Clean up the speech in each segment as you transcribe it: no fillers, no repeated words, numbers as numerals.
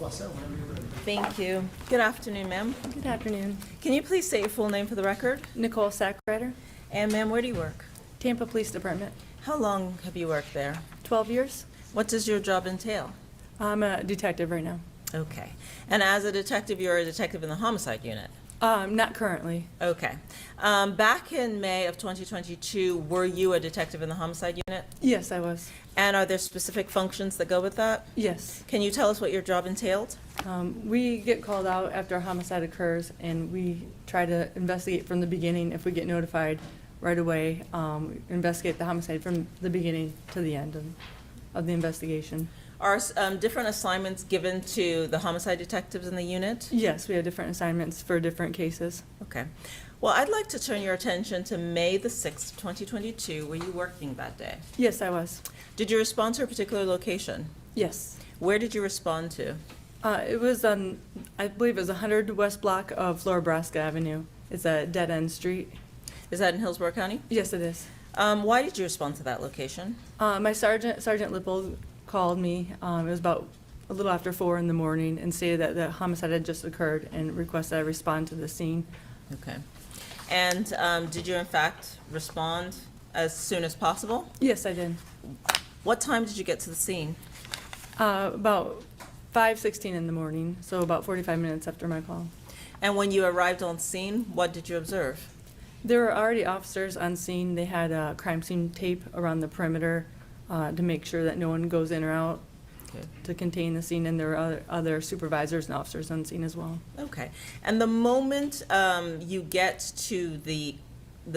Thank you. Good afternoon, ma'am. Good afternoon. Can you please say your full name for the record? Nicole Sackrider, And ma'am, where do you work? Tampa Police Department. How long have you worked there? 12 years. What does your job entail? I'm a detective right now. Okay. And as a detective, you're a detective in the homicide unit? Not currently. Okay. Back in May of 2022, were you a detective in the homicide unit? Yes, I was. And are there specific functions that go with that? Yes. Can you tell us what your job entailed? We get called out after a homicide occurs, and we try to investigate from the beginning. If we get notified right away, investigate the homicide from the beginning to the end of the investigation. Are different assignments given to the homicide detectives in the unit? Yes, we have different assignments for different cases. Okay. Well, I'd like to turn your attention to May the 6th, 2022. Were you working that day? Yes, I was. Did you respond to a particular location? Yes. Where did you respond to? It was on, I believe it was 100 West Block of Floribraska Avenue. It's a dead-end street. Is that in Hillsborough County? Yes, it is. Why did you respond to that location? My Sergeant Lipple, called me. It was about a little after 4 in the morning and stated that the homicide had just occurred and requested I respond to the scene. Okay. And did you in fact respond as soon as possible? Yes, I did. What time did you get to the scene? About 5:16 in the morning, so about 45 minutes after my call. And when you arrived on scene, what did you observe? There were already officers on scene. They had crime scene tape around the perimeter to make sure that no one goes in or out. Okay. To contain the scene, and there were other supervisors and officers on scene as well. Okay. And the moment you get to the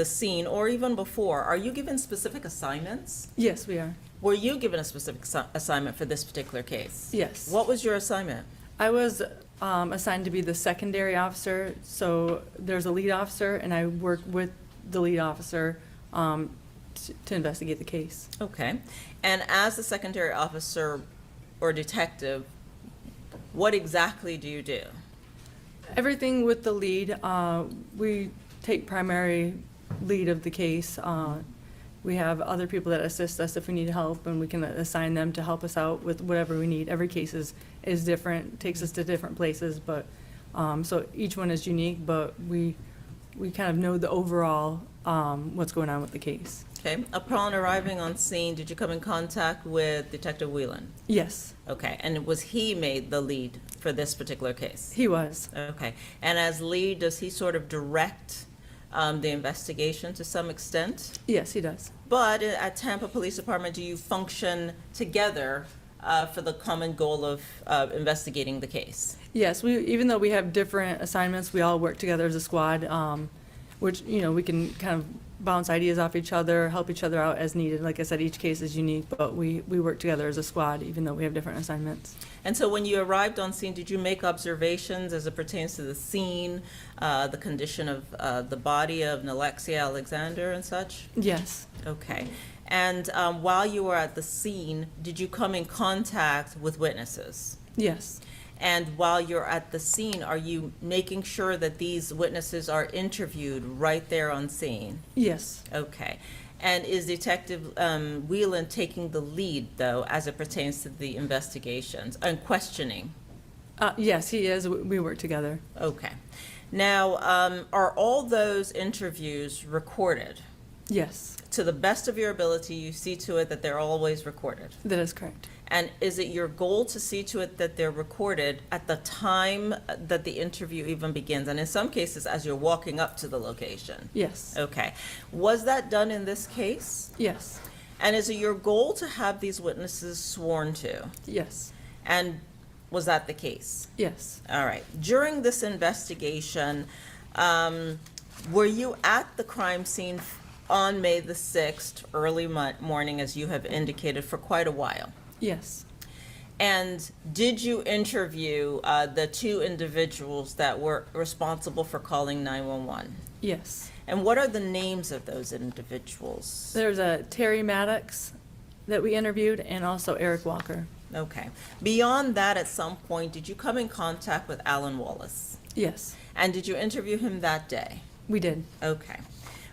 scene, or even before, are you given specific assignments? Yes, we are. Were you given a specific assignment for this particular case? Yes. What was your assignment? I was assigned to be the secondary officer, so there's a lead officer, and I work with the lead officer to investigate the case. Okay. And as the secondary officer or detective, what exactly do you do? Everything with the lead. We take primary lead of the case. We have other people that assist us if we need help, and we can assign them to help us out with whatever we need. Every case is different, takes us to different places, but so each one is unique, but we kind of know the overall what's going on with the case. Okay. Upon arriving on scene, did you come in contact with Detective Wheeland? Yes. Okay. And was he made the lead for this particular case? He was. Okay. And as lead, does he sort of direct the investigation to some extent? Yes, he does. But at Tampa Police Department, do you function together for the common goal of investigating the case? Yes, even though we have different assignments, we all work together as a squad, which, we can kind of bounce ideas off each other, help each other out as needed. Like I said, each case is unique, but we work together as a squad, even though we have different assignments. And so when you arrived on scene, did you make observations as it pertains to the scene, the condition of the body of Nilexia Alexander and such? Yes. Okay. And while you were at the scene, did you come in contact with witnesses? Yes. And while you're at the scene, are you making sure that these witnesses are interviewed right there on scene? Yes. Okay. And is Detective Wheeland taking the lead, though, as it pertains to the investigations and questioning? Yes, he is. We work together. Okay. Now, are all those interviews recorded? Yes. To the best of your ability, you see to it that they're always recorded? That is correct. And is it your goal to see to it that they're recorded at the time that the interview even begins? And in some cases, as you're walking up to the location? Yes. Okay. Was that done in this case? Yes. And is it your goal to have these witnesses sworn to? Yes. And was that the case? Yes. All right. During this investigation, were you at the crime scene on May the 6th, early morning, as you have indicated, for quite a while? Yes. And did you interview the two individuals that were responsible for calling 911? Yes. And what are the names of those individuals? There's a Terry Maddox that we interviewed, and also Eric Walker. Okay. Beyond that, at some point, did you come in contact with Alan Wallace? Yes. And did you interview him that day? We did. Okay.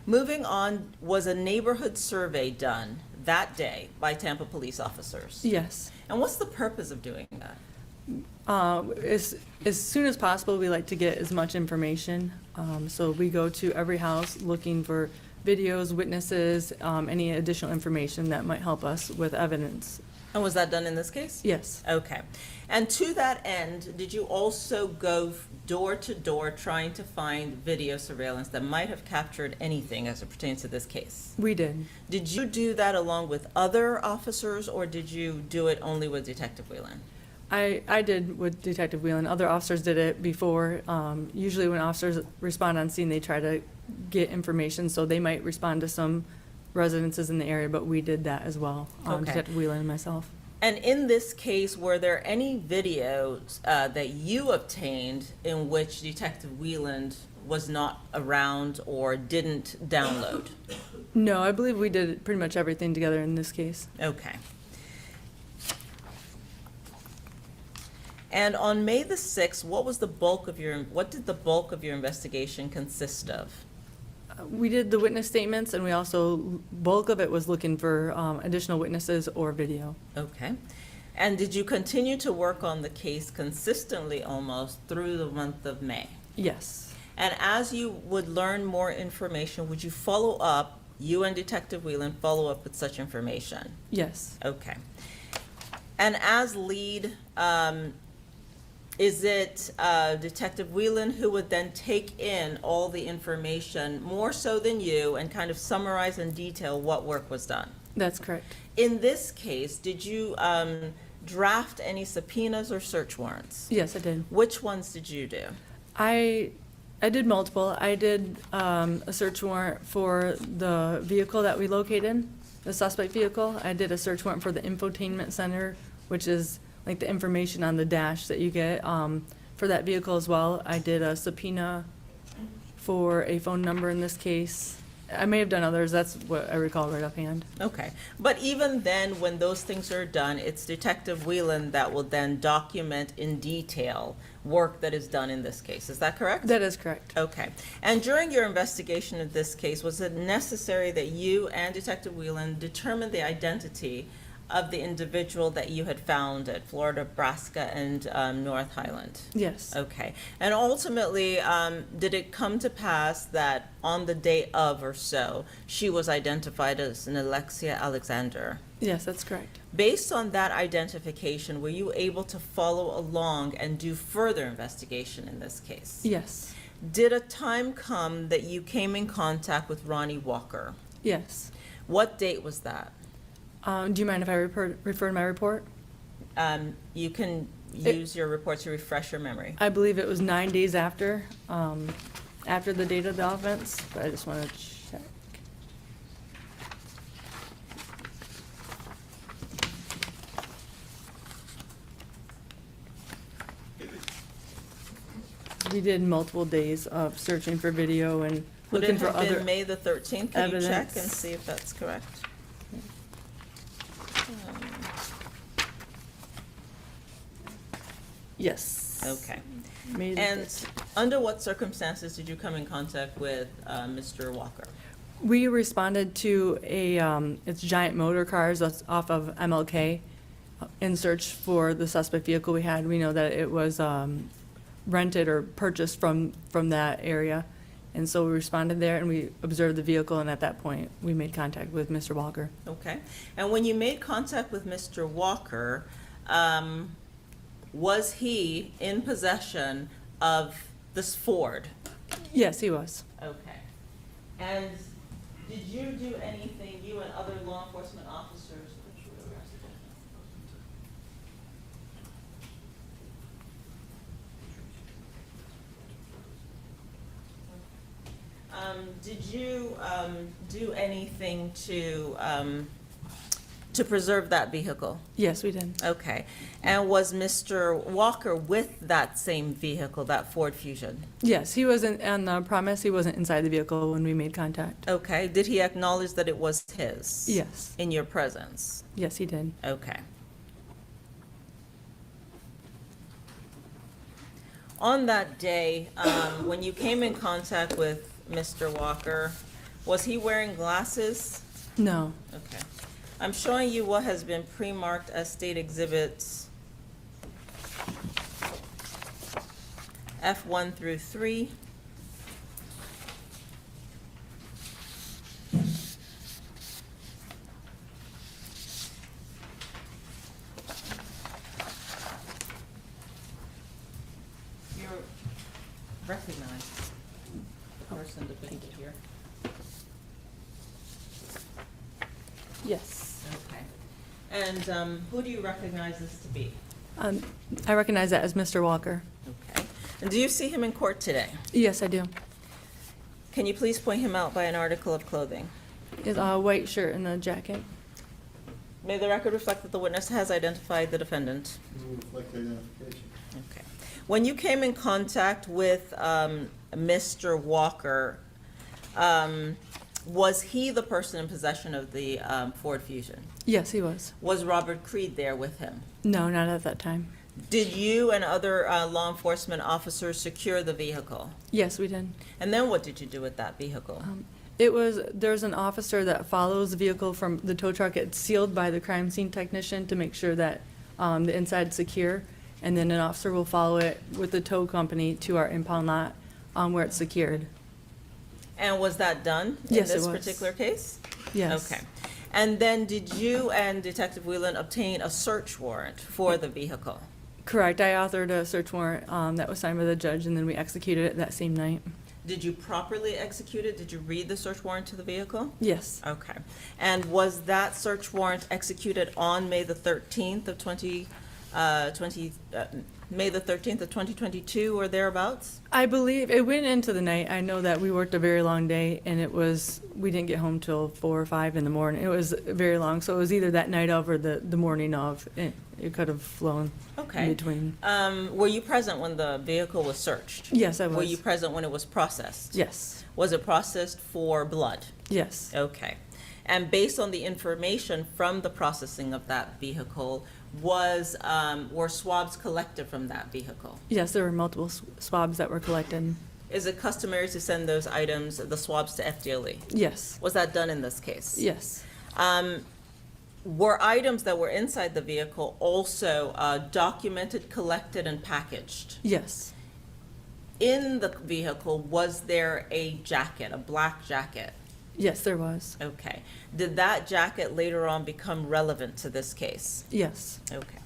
Moving on, was a neighborhood survey done that day by Tampa police officers? Yes. And what's the purpose of doing that? As soon as possible, we like to get as much information. So we go to every house looking for videos, witnesses, any additional information that might help us with evidence. And was that done in this case? Yes, Okay. And to that end, did you also go door to door trying to find video surveillance that might have captured anything as it pertains to this case? we did. Did you do that along with other officers, or did you do it only with Detective Wheeland? I did with Detective Wheeland. Other officers did it before. Usually when officers respond on scene, they try to get information, so they might respond to some residences in the area, but we did that as well, Okay. Detective Wheeland and myself. And in this case, were there any videos that you obtained in which Detective Wheeland was not around or didn't download? No, I believe we did pretty much everything together in this case. Okay. And on May the 6th, what did the bulk of your investigation consist of? We did the witness statements, and we also, bulk of it was looking for additional witnesses or video. Okay. And did you continue to work on the case consistently almost through the month of May? Yes. And as you would learn more information, would you follow up, you and Detective Wheeland follow up with such information? Yes. Okay. And as lead, is it Detective Wheeland who would then take in all the information, more so than you, and kind of summarize in detail what work was done? That's correct. In this case, did you draft any subpoenas or search warrants? Yes, I did. Which ones did you do? I did multiple. I did a search warrant for the vehicle that we located, the suspect vehicle. I did a search warrant for the infotainment center, which is like the information on the dash that you get for that vehicle as well. I did a subpoena for a phone number in this case. I may have done others. That's what I recall right offhand. Okay. But even then, when those things are done, it's Detective Wheeland that will then document in detail work that is done in this case. Is that correct? That is correct. Okay. And during your investigation of this case, was it necessary that you and Detective Wheeland determine the identity of the individual that you had found at Floribraska and North Highland? Yes. Okay. And ultimately, did it come to pass that on the day of or so, she was identified as Nilexia Alexander? Yes, that's correct. Based on that identification, were you able to follow along and do further investigation in this case? Yes. Did a time come that you came in contact with Ronnie Walker? Yes. What date was that? Do you mind if I refer to my report? You can use your report to refresh your memory. I believe it was 9 days after the date of the offense, but I just want to check. We did multiple days of searching for video and Would looking it for have other been May the 13th? Can you check evidence. and see if that's correct? Yes. Okay. May the And 13th. under what circumstances did you come in contact with Mr. Walker? We responded to it's Giant Motor Cars that's off of MLK in search for the suspect vehicle we had. We know that it was rented or purchased from that area. And so we responded there and we observed the vehicle, and at that point, we made contact with Mr. Walker. Okay. And when you made contact with Mr. Walker, was he in possession of this Ford? Yes, he was. Okay. And did you do anything, you and other law enforcement officers, which were arrested? Did you do anything to preserve that vehicle? Yes, we did. Okay. And was Mr. Walker with that same vehicle, that Ford Fusion? Yes, he wasn't on the premise. He wasn't inside the vehicle when we made contact. Okay. Did he acknowledge that it was his? Yes. In your presence? Yes, he did. Okay. On that day, when you came in contact with Mr. Walker, was he wearing glasses? No. Okay. I'm showing you what has been pre-marked as state exhibits F1 through 3. You're recognized person depicted here. Yes. Okay. And who do you recognize this to be? I recognize that as Mr. Walker. Okay. And do you see him in court today? Yes, I do. Can you please point him out by an article of clothing? Is a white shirt and a jacket. May the record reflect that the witness has identified the defendant. Will reflect identification. Okay. When you came in contact with Mr. Walker, was he the person in possession of the Ford Fusion? Yes, he was. Was Robert Creed there with him? No, not at that time. Did you and other law enforcement officers secure the vehicle? Yes, we did. And then what did you do with that vehicle? There's an officer that follows the vehicle from the tow truck. It's sealed by the crime scene technician to make sure that the inside's secure. And then an officer will follow it with the tow company to our impound lot where it's secured. And was that done Yes, in it this was. particular case? Yes. Okay. And then did you and Detective Wheeland obtain a search warrant for the vehicle? Correct. I authored a search warrant that was signed by the judge, and then we executed it that same night. Did you properly execute it? Did you read the search warrant to the vehicle? Yes. Okay. And was that search warrant executed on May the 13th of 2022 or thereabouts? I believe it went into the night. I know that we worked a very long day, and we didn't get home till 4 or 5 in the morning. It was very long, so it was either that night of or the morning of. It could have flown Okay. in between. Were you present when the vehicle was searched? Yes, I was. Were you present when it was processed? Yes. Was it processed for blood? Yes. Okay. And based on the information from the processing of that vehicle, were swabs collected from that vehicle? Yes, there were multiple swabs that were collected. Is it customary to send those items, the swabs, to FDLE? Yes. Was that done in this case? Yes. Were items that were inside the vehicle also documented, collected, and packaged? Yes. In the vehicle, was there a jacket, a black jacket? Yes, there was. Okay. Did that jacket later on become relevant to this case? Yes. Okay.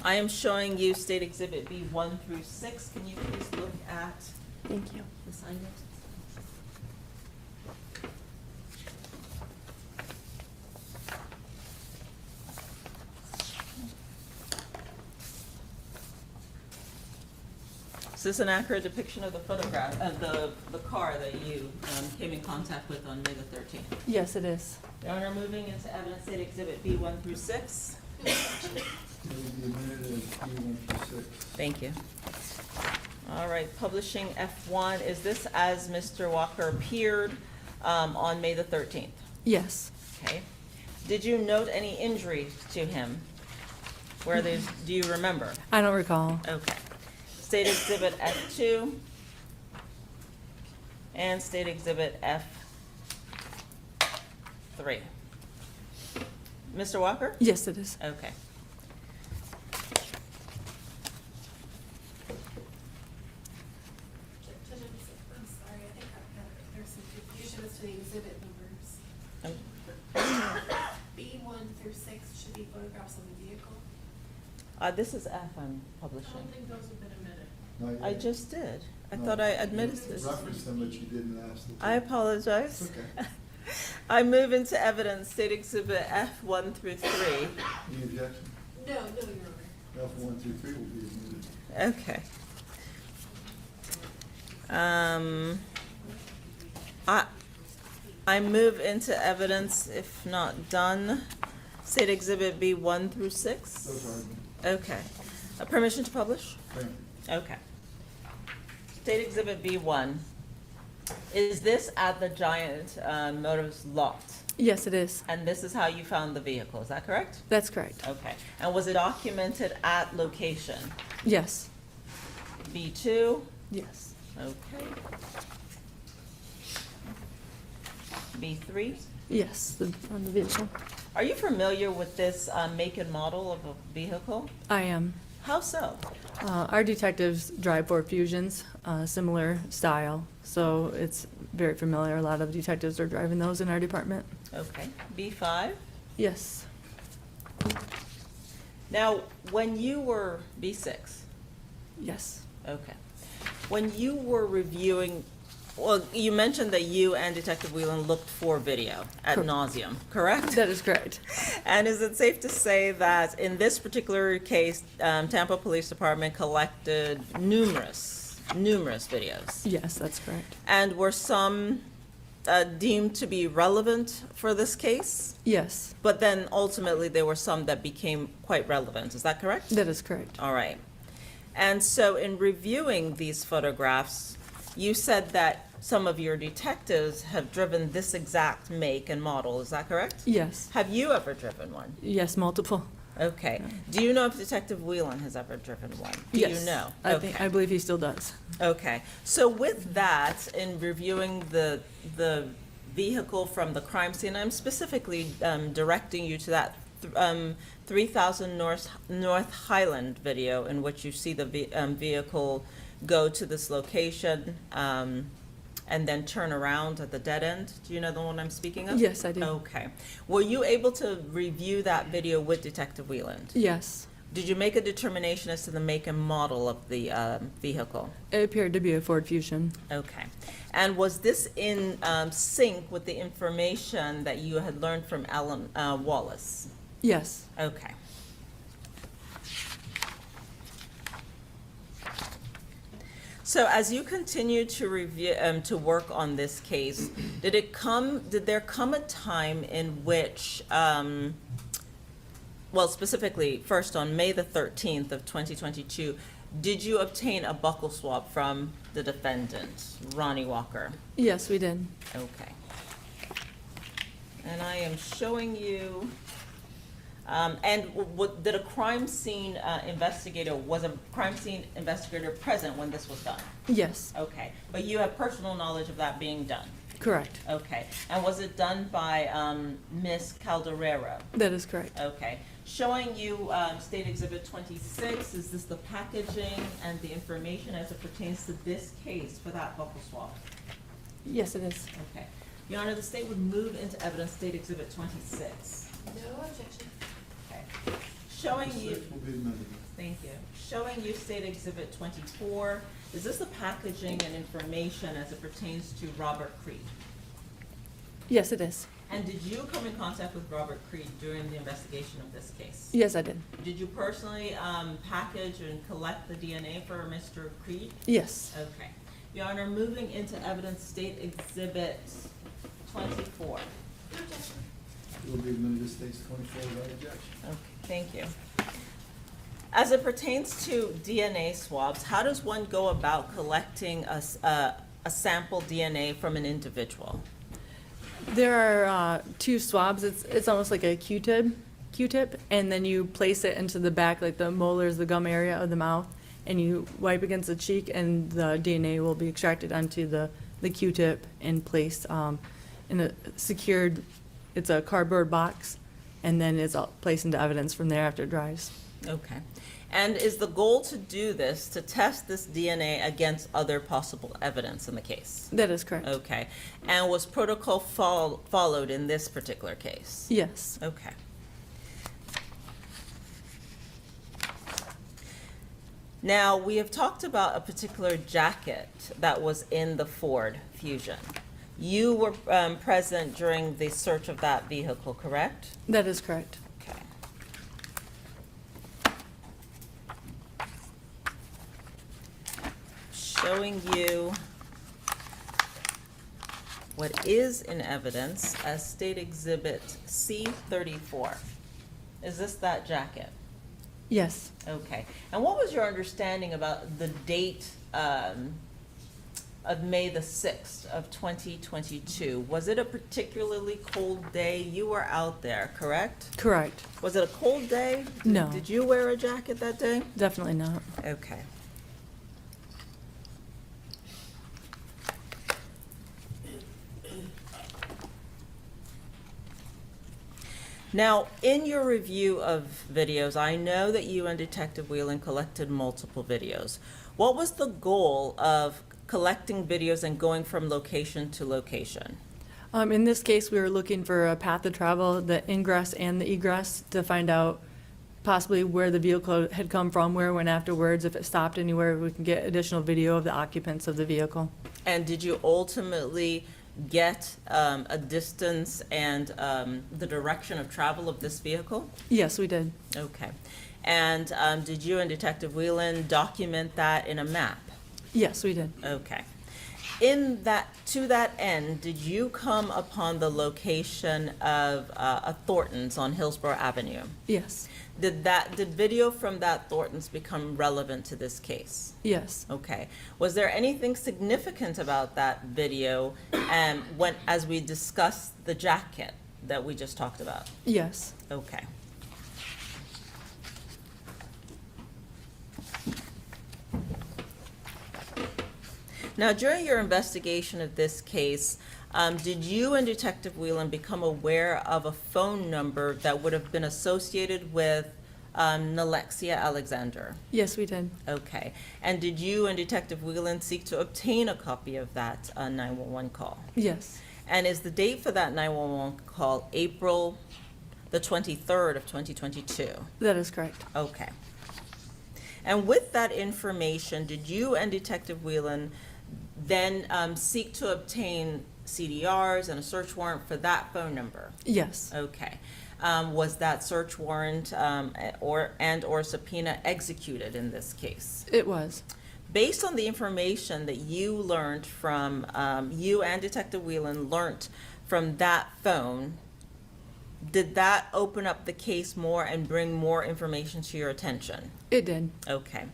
I am showing you State Exhibit B 1 through 6. Can you please look at Thank you. the assignment? Is this an accurate depiction of the photograph of the car that you came in contact with on May the 13th? Yes, it is. Your Honor, moving into evidence State Exhibit B 1 through 6. It will be admitted as B1 through 6. Thank you. All right, publishing F1, is this as Mr. Walker appeared on May the 13th? Yes. Okay. Did you note any injuries to him? Do you remember? I don't recall. Okay. State Exhibit F2 and State Exhibit F3. Mr. Walker? Yes, it is. Okay. I'm sorry, I think there's some confusion as to the exhibit numbers. B1 through 6 should be photographs of the vehicle. This is F I'm I publishing. don't think those have been admitted. Not I yet. just did. I No. thought I admitted You this. referenced them, but you didn't ask the. I apologize. Okay. I move into evidence State Exhibit F1 through 3. Any objection? No, Your Honor. F1 through 3 will be admitted. Okay. I move into evidence, if not done, State Exhibit B 1 through 6. Those are admitted. Okay. Permission to publish? Granted. Okay. State Exhibit B1. Is this at the Giant Motors lot? Yes, it is. And this is how you found the vehicle, is that correct? That's correct. Okay. And was it documented at location? Yes. B2? Yes. Okay. B3? Yes, on the vehicle. Are you familiar with this make and model of a vehicle? I am. How so? Our detectives drive Ford Fusions, similar style, so it's very familiar. A lot of detectives are driving those in our department. Okay. B5? Yes. Now, when you were B6, Yes. okay. When you were reviewing, well, you mentioned that you and Detective Wheeland looked for video ad nauseum, correct? That is correct. And is it safe to say that in this particular case, Tampa Police Department collected numerous videos? Yes, that's correct. And were some deemed to be relevant for this case? Yes, But then ultimately, there were some that became quite relevant. Is that correct? that is correct. All right. And so in reviewing these photographs, you said that some of your detectives have driven this exact make and model. Is that correct? Yes. Have you ever driven one? Yes, multiple. Okay. Do you know if Detective Wheeland has ever driven one? Do you Yes. know? I believe he still does. Okay. So with that, in reviewing the vehicle from the crime scene, I'm specifically directing you to that 3000 North Highland video in which you see the vehicle go to this location and then turn around at the dead end. Do you know the one I'm speaking of? Yes, I do. Okay. Were you able to review that video with Detective Wheeland? Yes. Did you make a determination as to the make and model of the vehicle? It appeared to be a Ford Fusion. Okay. And was this in sync with the information that you had learned from Alan Wallace? Yes. Okay. So as you continue to review, to work on this case, did there come a time in which, well, specifically, first on May the 13th of 2022, did you obtain a buccal swab from the defendant, Ronnie Walker? Yes, we did. Okay. And I am showing you, did a crime scene investigator, was a crime scene investigator present when this was done? Yes. Okay, but you have personal knowledge of that being done? Correct. Okay, and was it done by Miss Calderera? That is correct. Okay, showing you State Exhibit 26, is this the packaging and the information as it pertains to this case for that buccal swab? Yes, it is. Okay. Your Honor, the state would move into evidence State Exhibit 26. No objection. Okay. Showing you, Six will be amended. thank you. Showing you State Exhibit 24, is this the packaging and information as it pertains to Robert Creed? Yes, it is. And did you come in contact with Robert Creed during the investigation of this case? Yes, I did. Did you personally package and collect the DNA for Mr. Creed? Yes. Okay. Your Honor, moving into evidence State Exhibit 24. No objection. It will be amended to states 24 without objection. Okay, thank you. As it pertains to DNA swabs, how does one go about collecting a sample DNA from an individual? There are two swabs. It's almost like a Q-tip, and then you place it into the back, like the molars, the gum area of the mouth, and you wipe against the cheek, and the DNA will be extracted onto the Q-tip and placed in a secured, it's a cardboard box, and then it's all placed into evidence from there after it dries. Okay. And is the goal to do this, to test this DNA against other possible evidence in the case? That is correct. Okay. And was protocol followed in this particular case? Yes. Okay. Now, we have talked about a particular jacket that was in the Ford Fusion. You were present during the search of that vehicle, correct? That is correct. Okay. Showing you what is in evidence as State Exhibit C-34. Is this that jacket? Yes. Okay. And what was your understanding about the date of May the 6th of 2022? Was it a particularly cold day? You were out there, correct? Correct. Was it a cold day? No. Did you wear a jacket that day? Definitely not. Okay. Now, in your review of videos, I know that you and Detective Wheeland collected multiple videos. What was the goal of collecting videos and going from location to location? In this case, we were looking for a path of travel, the ingress and the egress, to find out possibly where the vehicle had come from, where it went afterwards, if it stopped anywhere, we can get additional video of the occupants of the vehicle. And did you ultimately get a distance and the direction of travel of this vehicle? Yes, we did. Okay. And did you and Detective Wheeland document that in a map? Yes, we did. Okay. To that end, did you come upon the location of a Thornton's on Hillsborough Avenue? Yes. Did video from that Thornton's become relevant to this case? Yes. Okay. Was there anything significant about that video as we discussed the jacket that we just talked about? Yes. Okay. Now, during your investigation of this case, did you and Detective Wheeland become aware of a phone number that would have been associated with Nilexia Alexander? Yes, we did. Okay. And did you and Detective Wheeland seek to obtain a copy of that 911 call? Yes. And is the date for that 911 call April the 23rd of 2022? That is correct. Okay. And with that information, did you and Detective Wheeland then seek to obtain CDRs and a search warrant for that phone number? Yes. Okay. Was that search warrant or subpoena executed in this case? It was. Based on the information that you learned from, you and Detective Wheeland learned from that phone, did that open up the case more and bring more information to your attention? It did. Okay.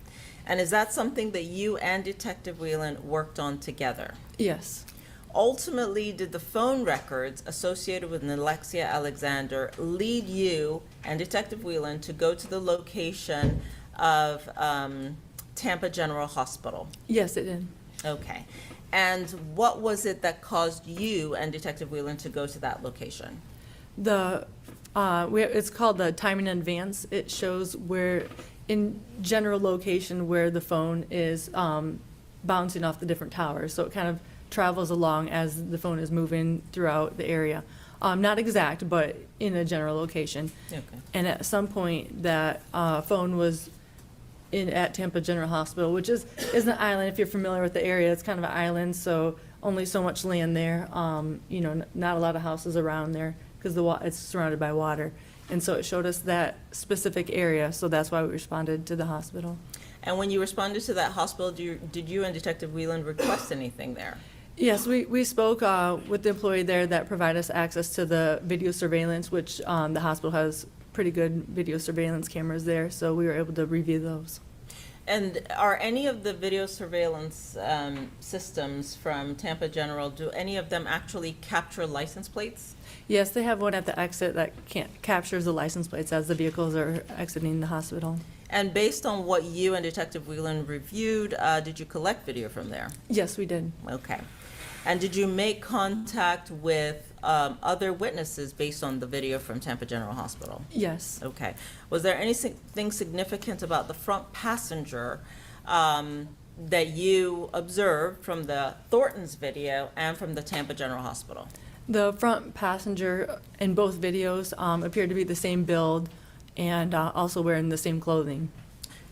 And is that something that you and Detective Wheeland worked on together? Yes. Ultimately, did the phone records associated with Nilexia Alexander lead you and Detective Wheeland to go to the location of Tampa General Hospital? Yes, it did. Okay. And what was it that caused you and Detective Wheeland to go to that location? It's called the time in advance. It shows where, in general location, where the phone is bouncing off the different towers. So it kind of travels along as the phone is moving throughout the area. Not exact, but in a general location. Okay. And at some point, that phone was at Tampa General Hospital, which is an island. If you're familiar with the area, it's kind of an island, so only so much land there. Not a lot of houses around there because it's surrounded by water. And so it showed us that specific area, so that's why we responded to the hospital. And when you responded to that hospital, did you and Detective Wheeland request anything there? Yes, we spoke with the employee there that provided us access to the video surveillance, which the hospital has pretty good video surveillance cameras there, so we were able to review those. And are any of the video surveillance systems from Tampa General, do any of them actually capture license plates? Yes, they have one at the exit that captures the license plates as the vehicles are exiting the hospital. And based on what you and Detective Wheeland reviewed, did you collect video from there? Yes, we did. Okay. And did you make contact with other witnesses based on the video from Tampa General Hospital? Yes. Okay. Was there anything significant about the front passenger that you observed from the Thornton's video and from the Tampa General Hospital? The front passenger in both videos appeared to be the same build and also wearing the same clothing.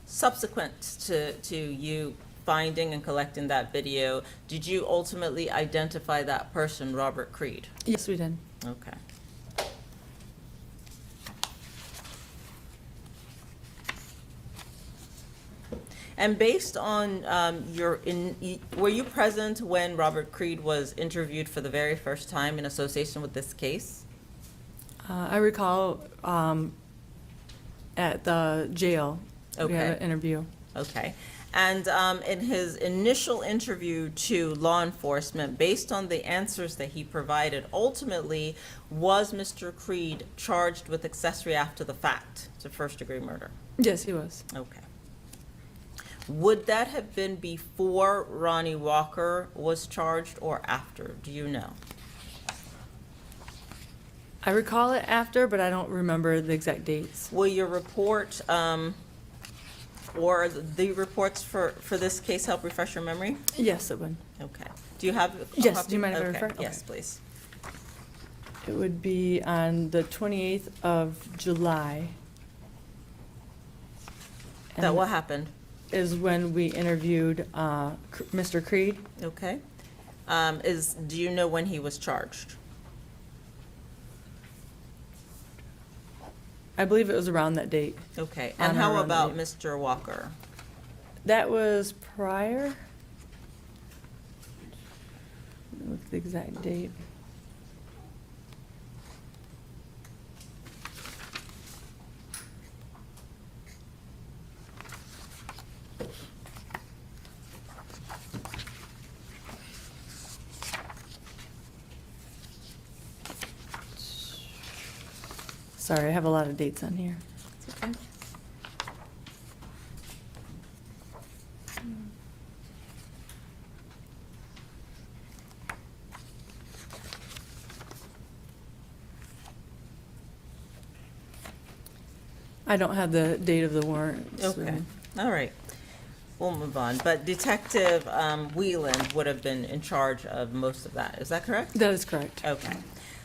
Subsequent to you finding and collecting that video, did you ultimately identify that person, Robert Creed? Yes, we did. Okay. And based on were you present when Robert Creed was interviewed for the very first time in association with this case? I recall at the jail, we had an interview. Okay. And in his initial interview to law enforcement, based on the answers that he provided, ultimately, was Mr. Creed charged with accessory after the fact to first-degree murder? Yes, he was. Okay. Would that have been before Ronnie Walker was charged or after? Do you know? I recall it after, but I don't remember the exact dates. Will your report, or the reports for this case help refresh your memory? Yes, it would. Okay. Do you have a Yes, copy? do you mind if I Okay, refer? yes, Okay. please. It would be on the 28th of July. That And what happened? is when we interviewed Mr. Creed. Okay. Do you know when he was charged? I believe it was around that date. Okay. On And or how around the about date. Mr. Walker? That was prior. What's the exact date? Sorry, I have a lot of dates on here. It's okay. I don't have the date of the warrant. so- Okay, all right. We'll move on. But Detective Wheeland would have been in charge of most of that. Is that correct? That is correct. Okay.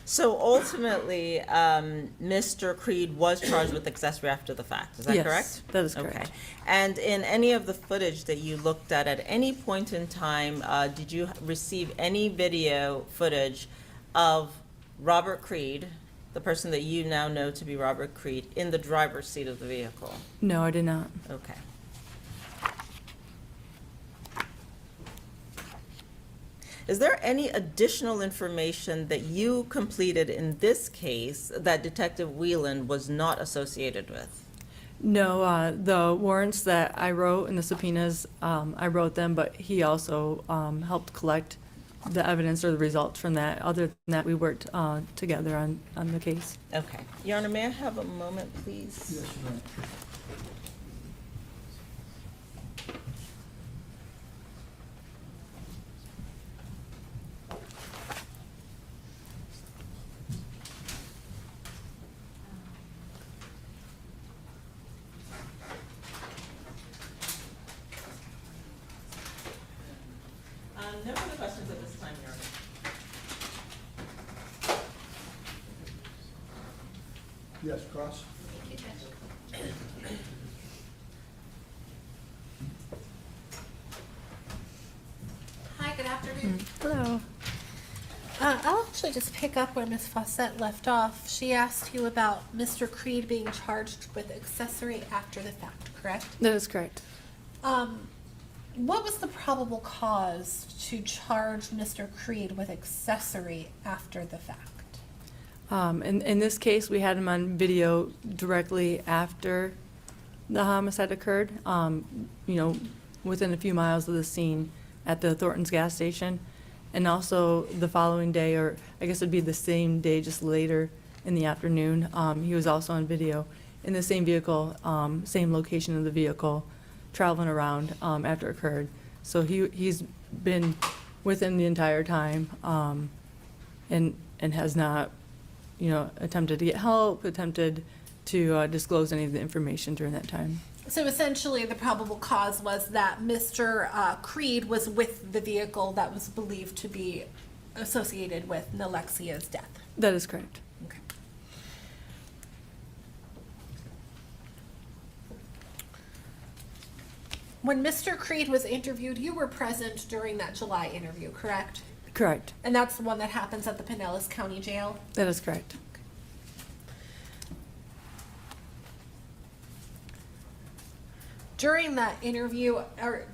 So ultimately, Mr. Creed was charged with accessory after the fact. Is that Yes, correct? that is Okay. correct. And in any of the footage that you looked at any point in time, did you receive any video footage of Robert Creed, the person that you now know to be Robert Creed, in the driver's seat of the vehicle? No, I did not. Okay. Is there any additional information that you completed in this case that Detective Wheeland was not associated with? No, the warrants that I wrote and the subpoenas, I wrote them, but he also helped collect the evidence or the results from that. Other than that, we worked together on the case. Okay. Your Honor, may I have a moment, please? Yes, ma'am. No further questions at this time, Your Honor. Yes, Cross? Hi, good afternoon. Hello. I'll actually just pick up where Ms. Fawcett left off. She asked you about Mr. Creed being charged with accessory after the fact, correct? That is correct. What was the probable cause to charge Mr. Creed with accessory after the fact? In this case, we had him on video directly after the homicide occurred, within a few miles of the scene at the Thornton's gas station. And also the following day, or I guess it'd be the same day, just later in the afternoon, he was also on video in the same vehicle, same location of the vehicle, traveling around after it occurred. So he's been with him the entire time, and has not, attempted to get help, attempted to disclose any of the information during that time. So essentially, the probable cause was that Mr. Creed was with the vehicle that was believed to be associated with Nilexia's death. That is correct. Okay. When Mr. Creed was interviewed, you were present during that July interview, correct? Correct. And that's the one that happens at the Pinellas County Jail? That is correct. During that interview,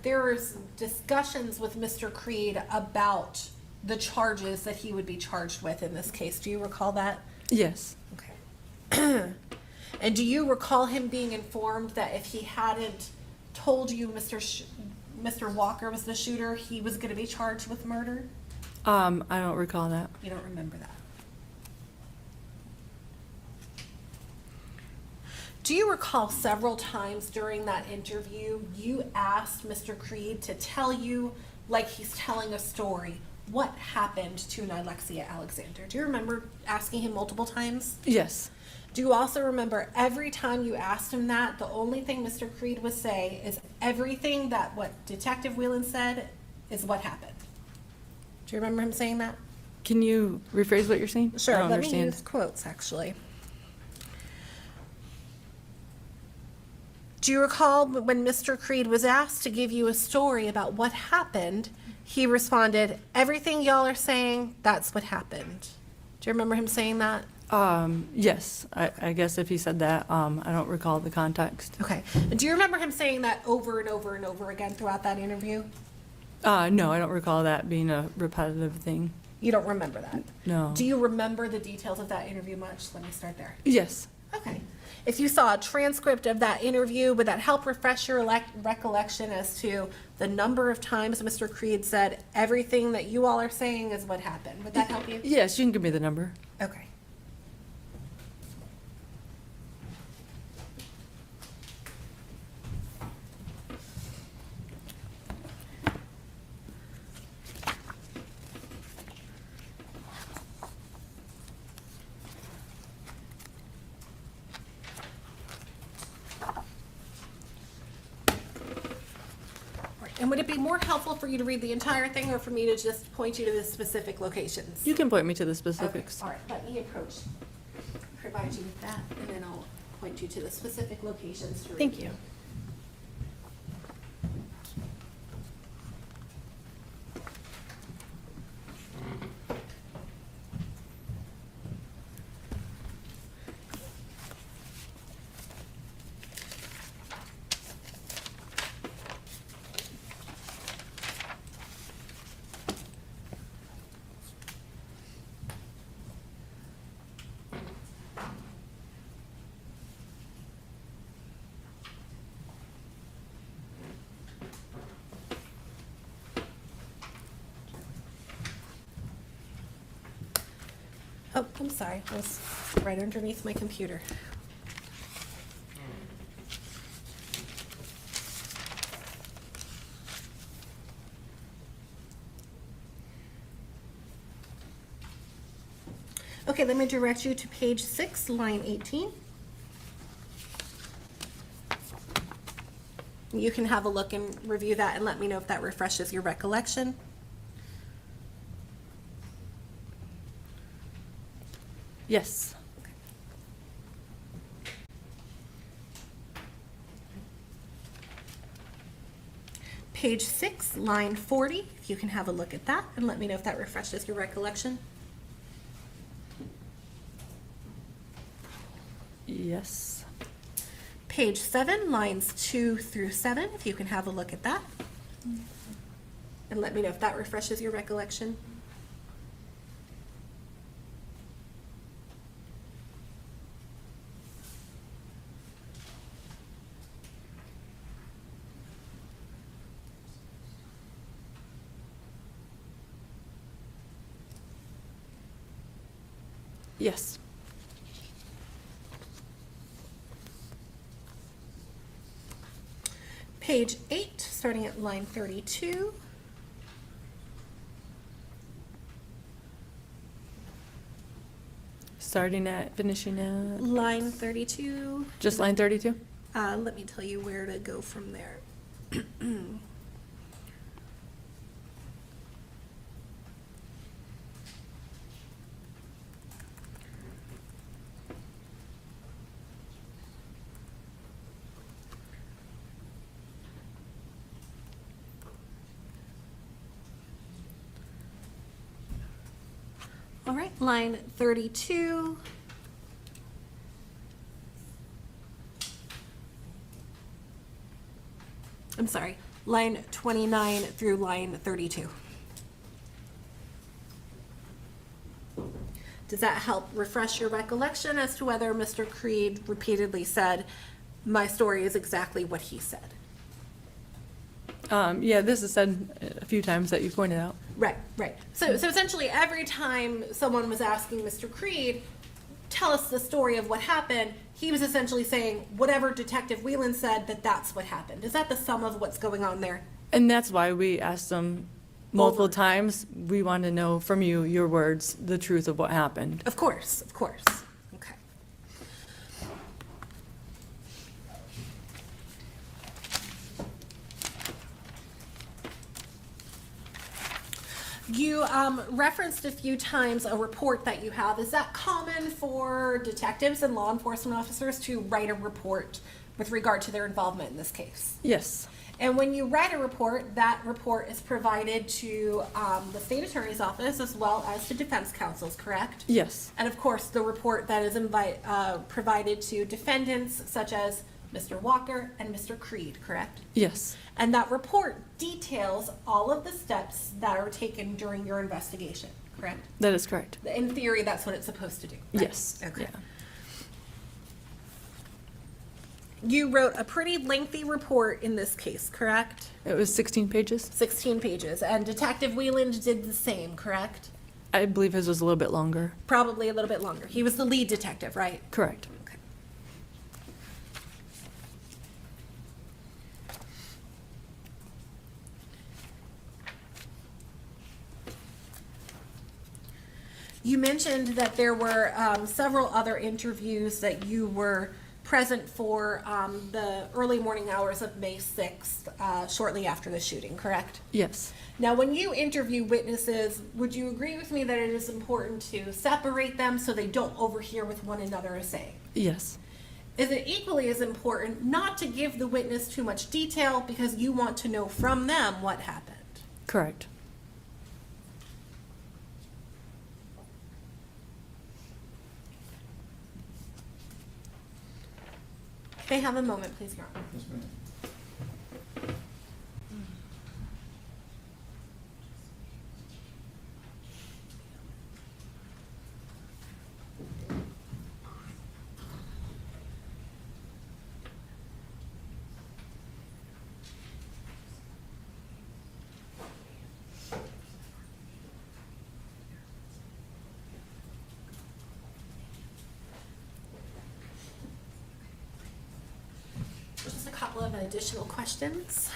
there was discussions with Mr. Creed about the charges that he would be charged with in this case. Do you recall that? Yes. Okay. And do you recall him being informed that if he hadn't told you Mr. Walker was the shooter, he was going to be charged with murder? I don't recall that. You don't remember that? Do you recall several times during that interview you asked Mr. Creed to tell you, like he's telling a story, what happened to Nilexia Alexander? Do you remember asking him multiple times? Yes. Do you also remember every time you asked him that, the only thing Mr. Creed would say is everything that what Detective Wheeland said is what happened? Do you remember him saying that? Can you rephrase what you're saying? I Sure, don't let me understand. use quotes, actually. Do you recall when Mr. Creed was asked to give you a story about what happened, he responded, everything y'all are saying, that's what happened. Do you remember him saying that? Yes, I guess if he said that, I don't recall the context. Okay. Do you remember him saying that over and over and over again throughout that interview? No, I don't recall that being a repetitive thing. You don't remember that? No. Do you remember the details of that interview much? Let me start there. Yes. Okay. If you saw a transcript of that interview, would that help refresh your recollection as to the number of times Mr. Creed said, everything that you all are saying is what happened? Would that help you? Yes, you can give me the number. Okay. And would it be more helpful for you to read the entire thing or for me to just point you to the specific locations? You can point me to the Okay, specifics. all right, let me provide you with that, and then I'll point you to the specific locations to read. Thank you. Oh, I'm sorry, it was right underneath my computer. Okay, let me direct you to page 6, line 18. You can have a look and review that and let me know if that refreshes your recollection. Yes. Page 6, line 40, if you can have a look at that and let me know if that refreshes your recollection. Yes. Page 7, lines 2 through 7, if you can have a look at that. And let me know if that refreshes your recollection. Yes. Page 8, starting at line 32. Starting at, finishing at, Line 32. just line 32? Let me tell you where to go from there. All right, line 32. I'm sorry, line 29 through line 32. Does that help refresh your recollection as to whether Mr. Creed repeatedly said, my story is exactly what he said? Yeah, this is said a few times that you pointed out. Right, right. So essentially, every time someone was asking Mr. Creed, tell us the story of what happened, he was essentially saying, whatever Detective Wheeland said, that's what happened. Is that the sum of what's going on there? And that's why we asked them multiple Over. times. We want to know from you, your words, the truth of what happened. Of course, of course. Okay. You referenced a few times a report that you have. Is that common for detectives and law enforcement officers to write a report with regard to their involvement in this case? Yes, And when you write a report, that report is provided to the state attorney's office as well as to defense counsels, correct? yes, And of course, the report that is provided to defendants such as Mr. Walker and Mr. Creed, correct? yes, And that report details all of the steps that are taken during your investigation, correct? that is correct. In theory, that's what it's supposed to do, right? Yes. Okay. Yeah. You wrote a pretty lengthy report in this case, correct? It was 16 pages. 16 pages. And Detective Wheeland did the same, correct? I believe his was a little bit longer. Probably a little bit longer. He was the lead detective, right? Correct. Okay. You mentioned that there were several other interviews that you were present for the early morning hours of May 6th, shortly after the shooting, correct? Yes, Now, when you interview witnesses, would you agree with me that it is important to separate them so they don't overhear what one another is saying? yes, Is it equally as important not to give the witness too much detail because you want to know from them what happened? correct. May I have a moment, please, Your Honor? Yes, ma'am. Just a couple of additional questions.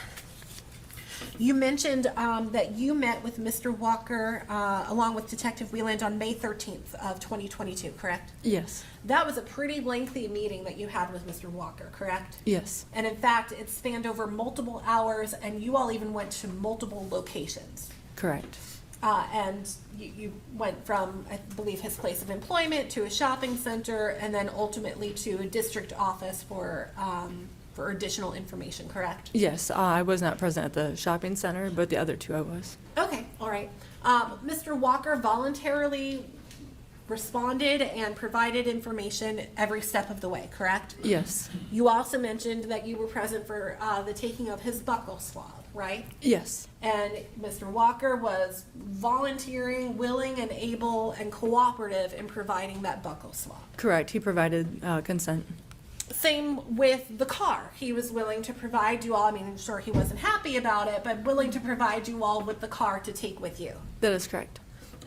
You mentioned that you met with Mr. Walker along with Detective Wheeland on May 13th of 2022, correct? Yes, That was a pretty lengthy meeting that you had with Mr. Walker, correct? yes, And in fact, it spanned over multiple hours, and you all even went to multiple locations. correct. And you went from, I believe, his place of employment to a shopping center, and then ultimately to a district office for additional information, correct? Yes, I was not present at the shopping center, but the other two I was. Okay, all right. Mr. Walker voluntarily responded and provided information every step of the way, correct? Yes, You also mentioned that you were present for the taking of his buccal swab, right? yes, And Mr. Walker was volunteering, willing and able and cooperative in providing that buccal swab. correct. He provided consent. Same with the car. He was willing to provide you all, I mean, I'm sure he wasn't happy about it, but willing to provide you all with the car to take with you. That is correct.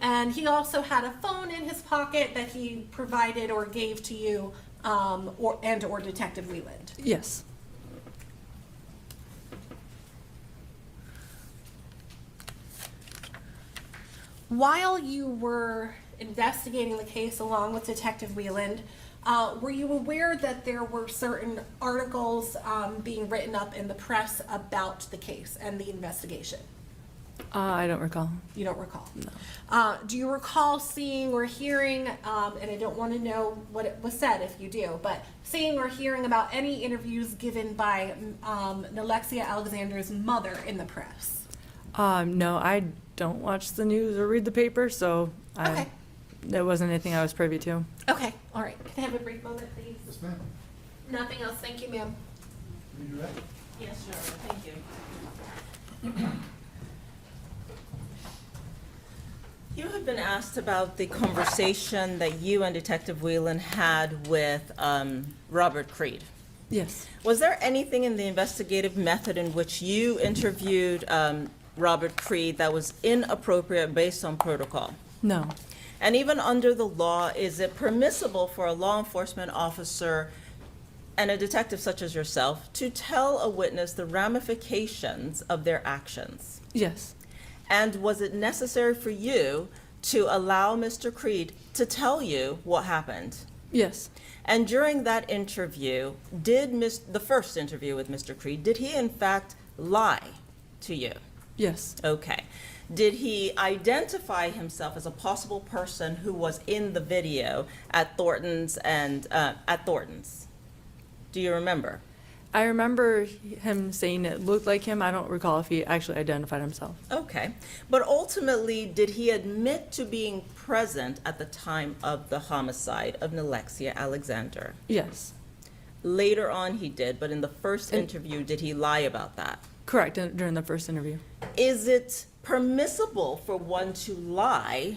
And he also had a phone in his pocket that he provided or gave to you, or Detective Wheeland. Yes, While you were investigating the case along with Detective Wheeland, were you aware that there were certain articles being written up in the press about the case and the investigation? I don't recall. You don't recall? No. Do you recall seeing or hearing, and I don't want to know what it was said if you do, but seeing or hearing about any interviews given by Nilexia Alexander's mother in the press? No, I don't watch the news or read the paper, so Okay. that wasn't anything I was privy to. Okay, all right. Can I have a brief moment, please? Yes, ma'am. Nothing else. Thank you, ma'am. Read your act. Yes, sure, thank you. You have been asked about the conversation that you and Detective Wheeland had with Robert Creed. Yes, Was there anything in the investigative method in which you interviewed Robert Creed that was inappropriate based on protocol? no, And even under the law, is it permissible for a law enforcement officer and a detective such as yourself to tell a witness the ramifications of their actions? yes, And was it necessary for you to allow Mr. Creed to tell you what happened? Yes, And during that interview, the first interview with Mr. Creed, did he in fact lie to you? yes, Okay. Did he identify himself as a possible person who was in the video at Thornton's at Thornton's? Do you remember? I remember him saying it looked like him. I don't recall if he actually identified himself. Okay. But ultimately, did he admit to being present at the time of the homicide of Nilexia Alexander? Yes, Later on, he did, but in the first In- interview, did he lie about that? correct, during the first interview. Is it permissible for one to lie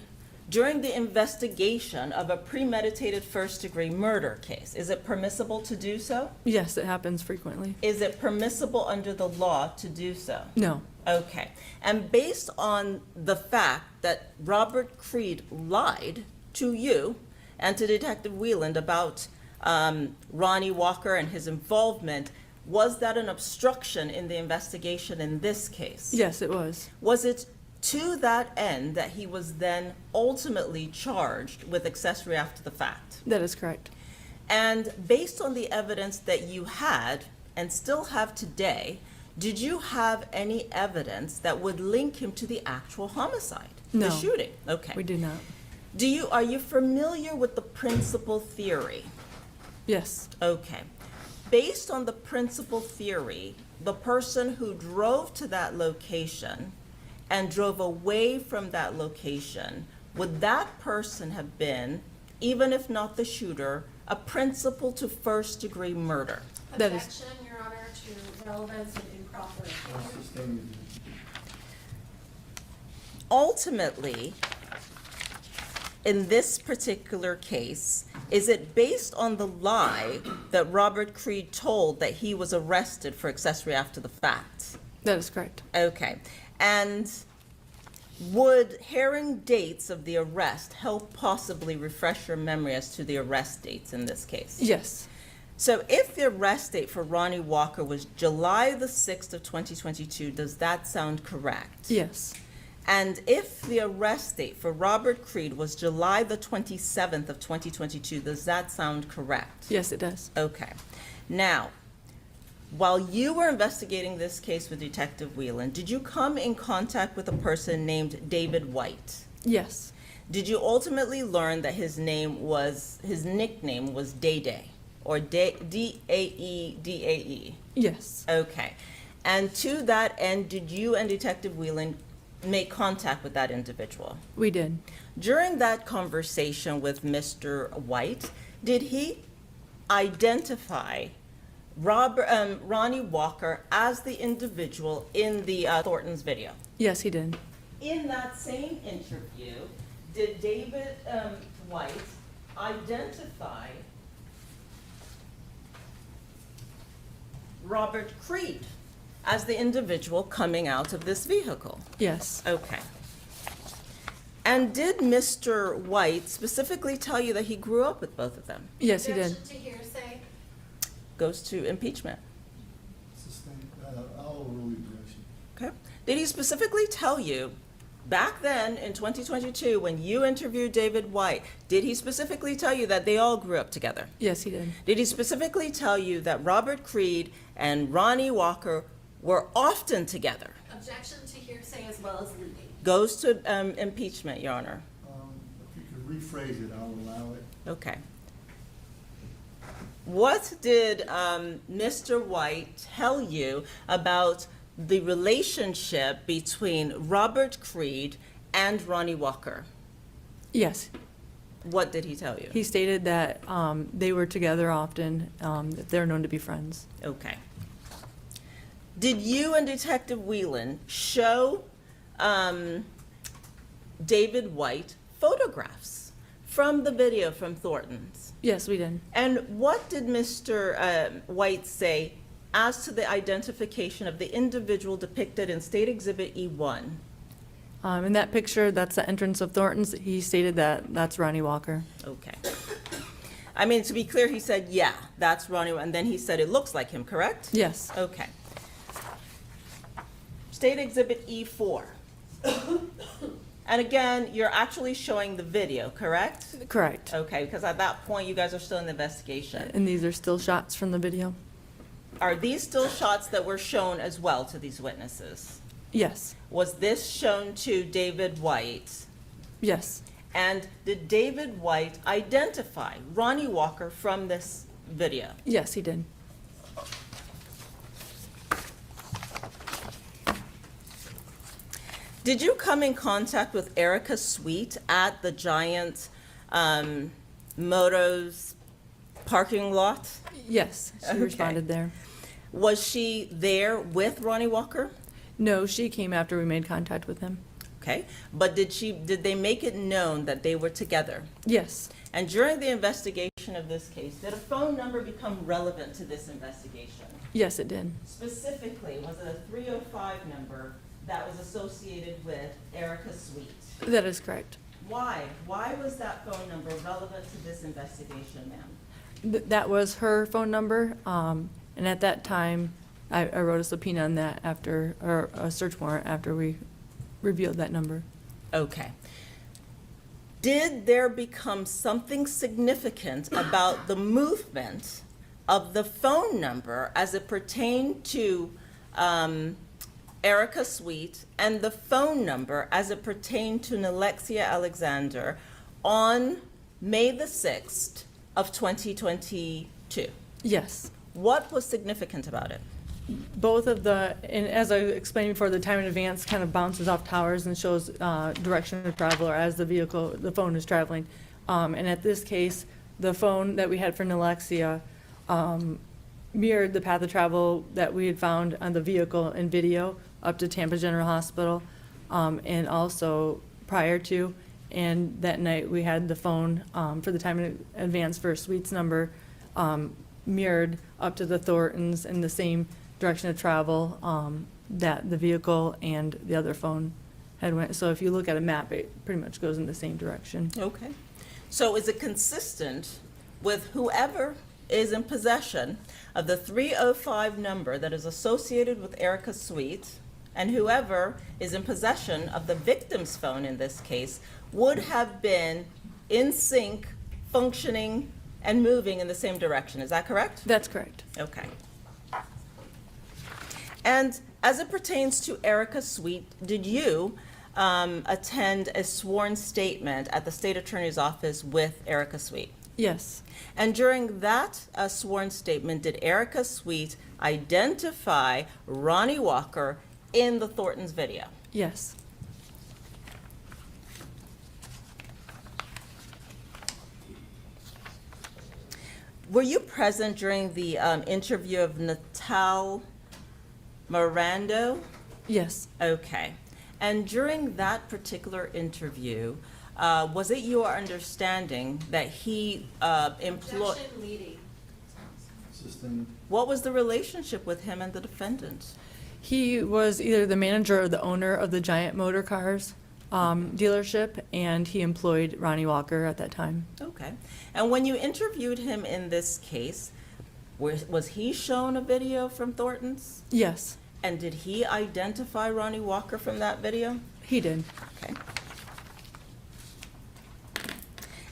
during the investigation of a premeditated first-degree murder case? Is it permissible to do so? Yes, it happens frequently. Is it permissible under the law to do so? No, Okay. And based on the fact that Robert Creed lied to you and to Detective Wheeland about Ronnie Walker and his involvement, was that an obstruction in the investigation in this case? yes, it was. Was it to that end that he was then ultimately charged with accessory after the fact? That is correct. And based on the evidence that you had and still have today, did you have any evidence that would link him to the actual homicide? No. The shooting? Okay. We did not. Are you familiar with the principal theory? Yes, Okay. Based on the principal theory, the person who drove to that location and drove away from that location, would that person have been, even if not the shooter, a principal to first-degree murder? That is- Objection, Your Honor, to relevance and improper. I'll sustain Ultimately, in this particular case, is it based on the lie that Robert Creed told that he was arrested for accessory after the fact? that is correct. Okay. And would hearing dates of the arrest help possibly refresh your memory as to the arrest dates in this case? Yes, So if the arrest date for Ronnie Walker was July the 6th of 2022, does that sound correct? yes, And if the arrest date for Robert Creed was July the 27th of 2022, does that sound correct? yes, it does. Okay. Now, while you were investigating this case with Detective Wheeland, did you come in contact with a person named David White? Yes, Did you ultimately learn that his nickname was Day Day, or D-A-E-D-A-E? yes, Okay. And to that end, did you and Detective Wheeland make contact with that individual? we did. During that conversation with Mr. White, did he identify Ronnie Walker as the individual in the Thornton's video? Yes, he did. In that same interview, did David White identify Robert Creed as the individual coming out of this vehicle? Yes, Okay. And did Mr. White specifically tell you that he grew up with both of them? yes, he did. Objection to hearsay. Goes to impeachment. sustain, I'll rule the objection. Okay. Did he specifically tell you, back then in 2022, when you interviewed David White, did he specifically tell you that they all grew up together? Yes, he did. Did he specifically tell you that Robert Creed and Ronnie Walker were often together? Objection to hearsay as well as leading. Goes to impeachment, Your Honor. If you could rephrase it, I'll allow it. Okay. What did Mr. White tell you about the relationship between Robert Creed and Ronnie Walker? Yes, What did he tell you? he stated that they were together often, that they're known to be friends. Okay. Did you and Detective Wheeland show David White photographs from the video from Thornton's? Yes, we did. And what did Mr. White say as to the identification of the individual depicted in State Exhibit E1? In that picture, that's the entrance of Thornton's. He stated that that's Ronnie Walker. Okay. I mean, to be clear, he said, yeah, that's Ronnie, and then he said it looks like him, correct? Yes, Okay. State Exhibit E4. And again, you're actually showing the video, correct? Correct. Okay, because at that point, you guys are still in the investigation. And these are still shots from the video? Are these still shots that were shown as well to these witnesses? Yes. Was this shown to David White? Yes. And did David White identify Ronnie Walker from this video? Yes, he did. Did you come in contact with Erica Sweet at the Giant Motos parking lot? Yes, she Okay. responded there. Was she there with Ronnie Walker? No, she came after we made contact with him. Okay, but did they make it known that they were together? Yes. And during the investigation of this case, did a phone number become relevant to this investigation? Yes, it did. Specifically, was it a 305 number that was associated with Erica Sweet? That is correct. Why? Why was that phone number relevant to this investigation, ma'am? That was her phone number, and at that time, I wrote a subpoena on that after, or a search warrant after we revealed that number. Okay. Did there become something significant about the movement of the phone number as it pertained to Erica Sweet and the phone number as it pertained to Nilexia Alexander on May the 6th of 2022? Yes. What was significant about it? Both of the, and as I explained before, the time in advance kind of bounces off towers and shows direction of travel or as the phone is traveling. And at this case, the phone that we had for Nilexia mirrored the path of travel that we had found on the vehicle and video up to Tampa General Hospital, and also prior to. And that night, we had the phone for the time in advance for Sweet's number mirrored up to the Thorntons in the same direction of travel that the vehicle and the other phone had went. So if you look at a map, it pretty much goes in the same direction. Okay. So is it consistent with whoever is in possession of the 305 number that is associated with Erica Sweet and whoever is in possession of the victim's phone in this case would have been in sync, functioning, and moving in the same direction? Is that correct? That's correct. Okay. And as it pertains to Erica Sweet, did you attend a sworn statement at the state attorney's office with Erica Sweet? Yes. And during that sworn statement, did Erica Sweet identify Ronnie Walker in the Thornton's video? Yes. Were you present during the interview of Natal Mirando? Yes. Okay. And during that particular interview, was it your understanding that he employed? Objection leading. Assistant, What was the relationship with him and the defendant? He was either the manager or the owner of the Giant Motor Cars dealership, and he employed Ronnie Walker at that time. Okay. And when you interviewed him in this case, was he shown a video from Thornton's? Yes, And did he identify Ronnie Walker from that video? he did. Okay.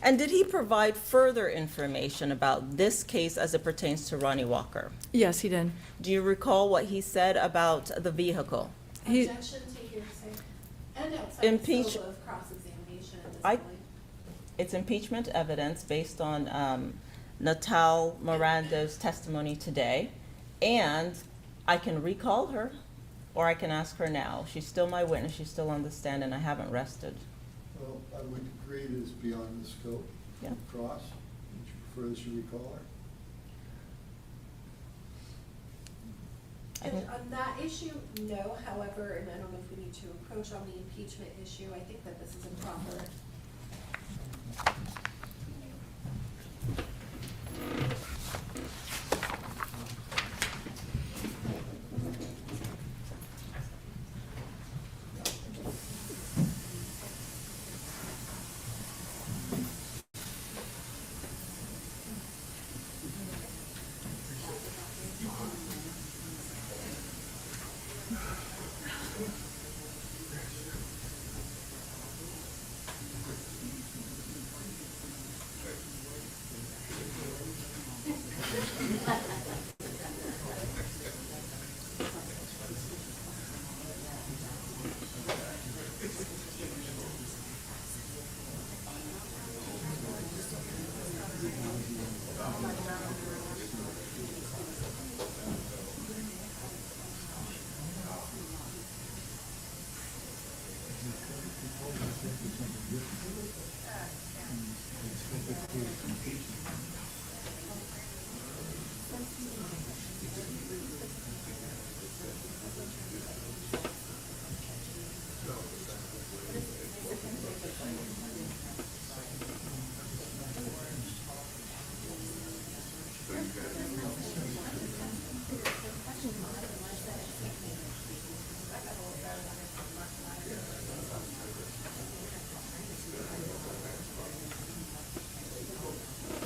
And did he provide further information about this case as it pertains to Ronnie Walker? Yes, he did. Do you recall what he said about the vehicle? He- Objection to hearsay. And outside Impeach- the scope of cross-examination at this I- point. It's impeachment evidence based on Natal Miranda's testimony today, and I can recall her, or I can ask her now. She's still my witness, she's still on the stand, and I haven't rested. well, I would agree it is beyond the scope Yeah. of cross. Would you prefer that you recall her? I And can- on that issue, no, however, and I don't know if we need to approach on the impeachment issue, I think that this is improper.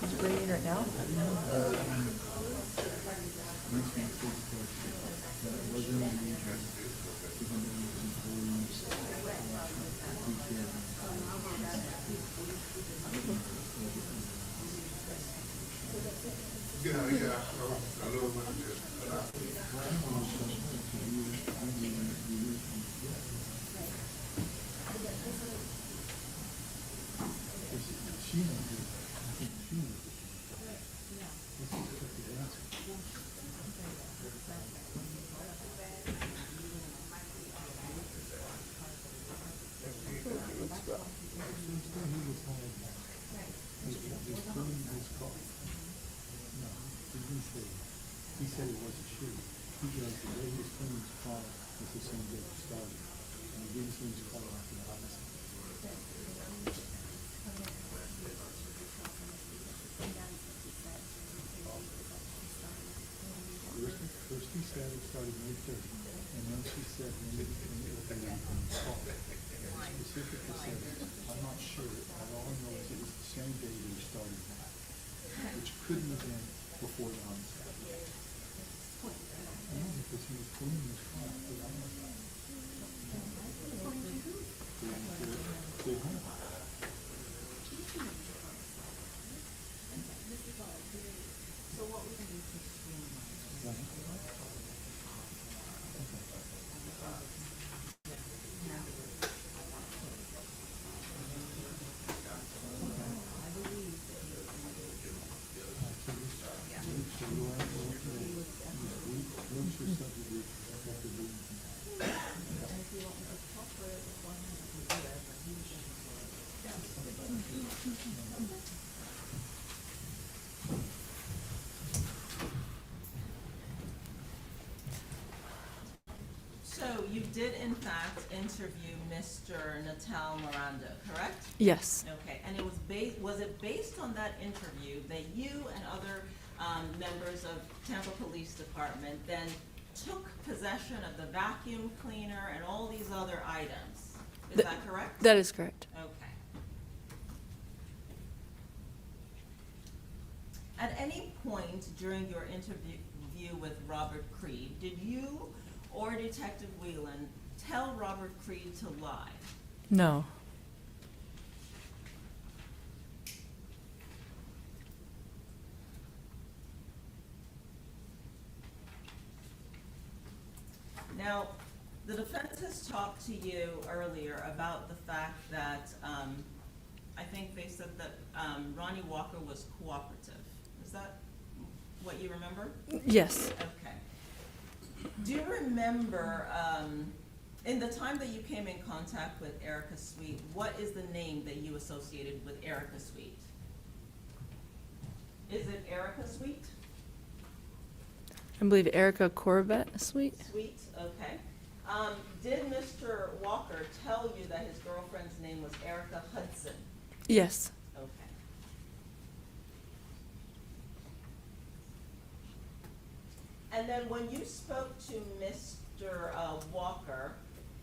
Is it ringing right now? He said it wasn't true. He goes, the day he was cleaning his car was the same day he started. And he didn't clean his car after the homicide. First he said it started May 30th, and then she said when it was the car. Specifically said, I'm not sure, all I know is it was the same day they started that, which couldn't have been before the homicide. No, because he was cleaning his car after the homicide. They home. So you did in fact interview Mr. Natal Miranda, correct? Yes. Okay, and it was it based on that interview that you and other members of Tampa Police Department then took possession of the vacuum cleaner and all these other items? Is that correct? That is correct. Okay. At any point during your interview with Robert Creed, did you or Detective Wheeland tell Robert Creed to lie? No. Now, the defense has talked to you earlier about the fact that, I think they said that Ronnie Walker was cooperative. Is that what you remember? Yes. Okay. Do you remember, in the time that you came in contact with Erica Sweet, what is the name that you associated with Erica Sweet? Is it Erica Sweet? I believe Erica Corvette Suite. Sweet, okay. Did Mr. Walker tell you that his girlfriend's name was Erica Hudson? Yes. Okay. And then when you spoke to Mr. Walker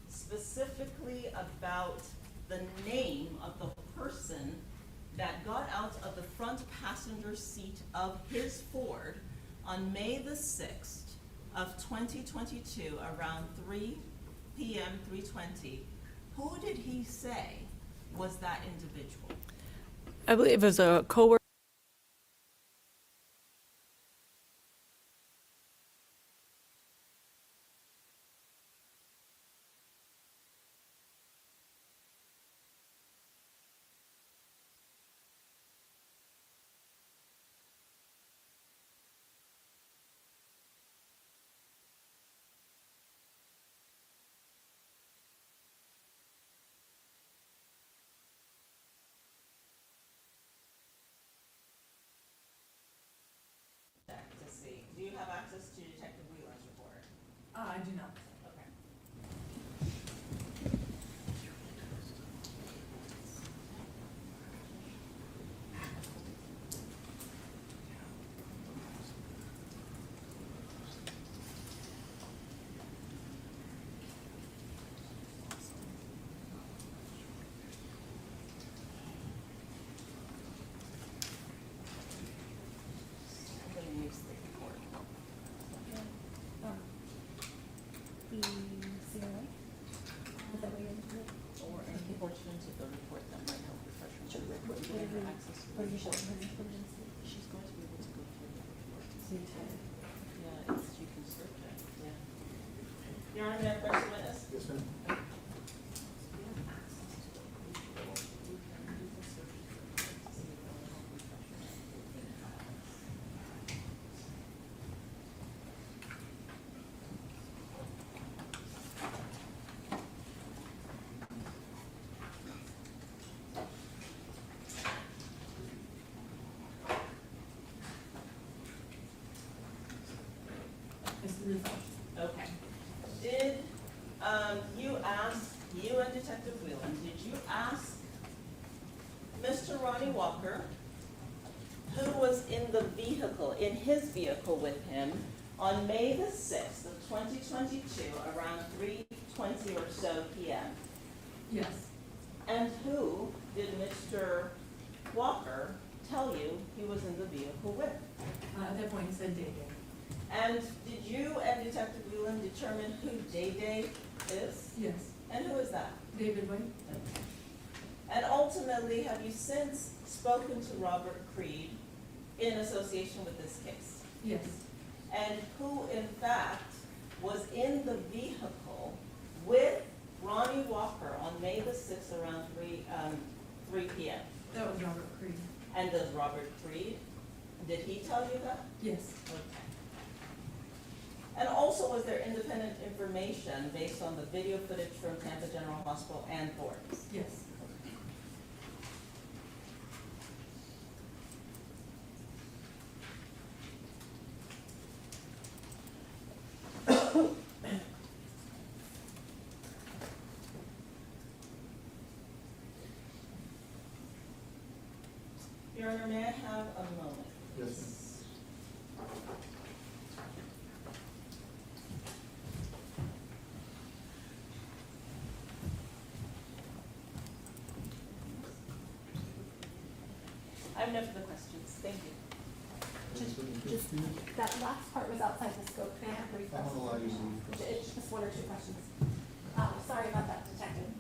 specifically about the name of the person that got out of the front passenger seat of his Ford on May the 6th of 2022 around 3 p.m., 3:20, who did he say was that individual? I believe it was a coworker. To see. Do you have access to Detective Wheeland's report? I do not. Okay. release the report. Or any portions of the report that might help refresh her memory. Give her access to the report. She's going to be able to go through the report. Yeah, you can search it, yeah. Your Honor, may I press the witness? Yes, ma'am. Okay. Did you and Detective Wheeland, did you ask Mr. Ronnie Walker, who was in the vehicle, in his vehicle with him on May the 6th of 2022, around 3:20 or so p.m.? Yes. And who did Mr. Walker tell you he was in the vehicle with? At that point, he said Day Day. And did you and Detective Wheeland determine who Day Day is? Yes. And who is that? David White? And ultimately, have you since spoken to Robert Creed in association with this case? Yes. And who, in fact, was in the vehicle with Ronnie Walker on May the 6th around 3 p.m.? That was Robert Creed. And does Robert Creed, did he tell you that? Yes. Okay. And also, was there independent information based on the video footage from Tampa General Hospital and Thornton? Yes. Your Honor, may I have a moment? Yes, ma'am. I have no further questions. Thank you. Just, that last part was outside the scope. Can I have brief I'm questions? gonna allow you to leave. It's just one or two questions. Sorry about that, Detective.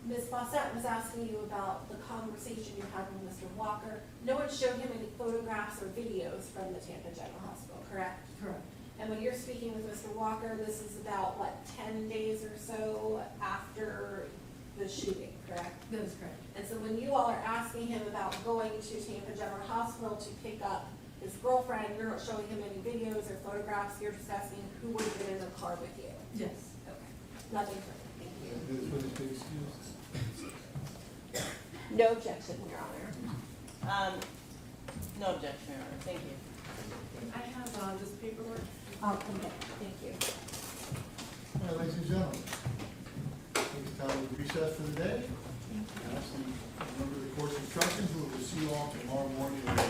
Ms. Bossett was asking you about the conversation you had with Mr. Walker. No one showed him any photographs or videos from the Tampa General Hospital, correct? Correct. And when you're speaking with Mr. Walker, this is about, what, 10 days or so after the shooting, correct? That is correct. And so when you all are asking him about going to Tampa General Hospital to pick up his girlfriend, you're not showing him any videos or photographs, you're just asking who would have been in the car with you? Yes. Okay, nothing further, thank you. This witness be excused. No objection, Your Honor. No objection, Your Honor. Thank you. I have this paperwork. I'll come back, thank you. All right, ladies and gentlemen, I think it's time to recess for the day. And that's the, remember the court's instructions, we will see you all tomorrow morning at 8.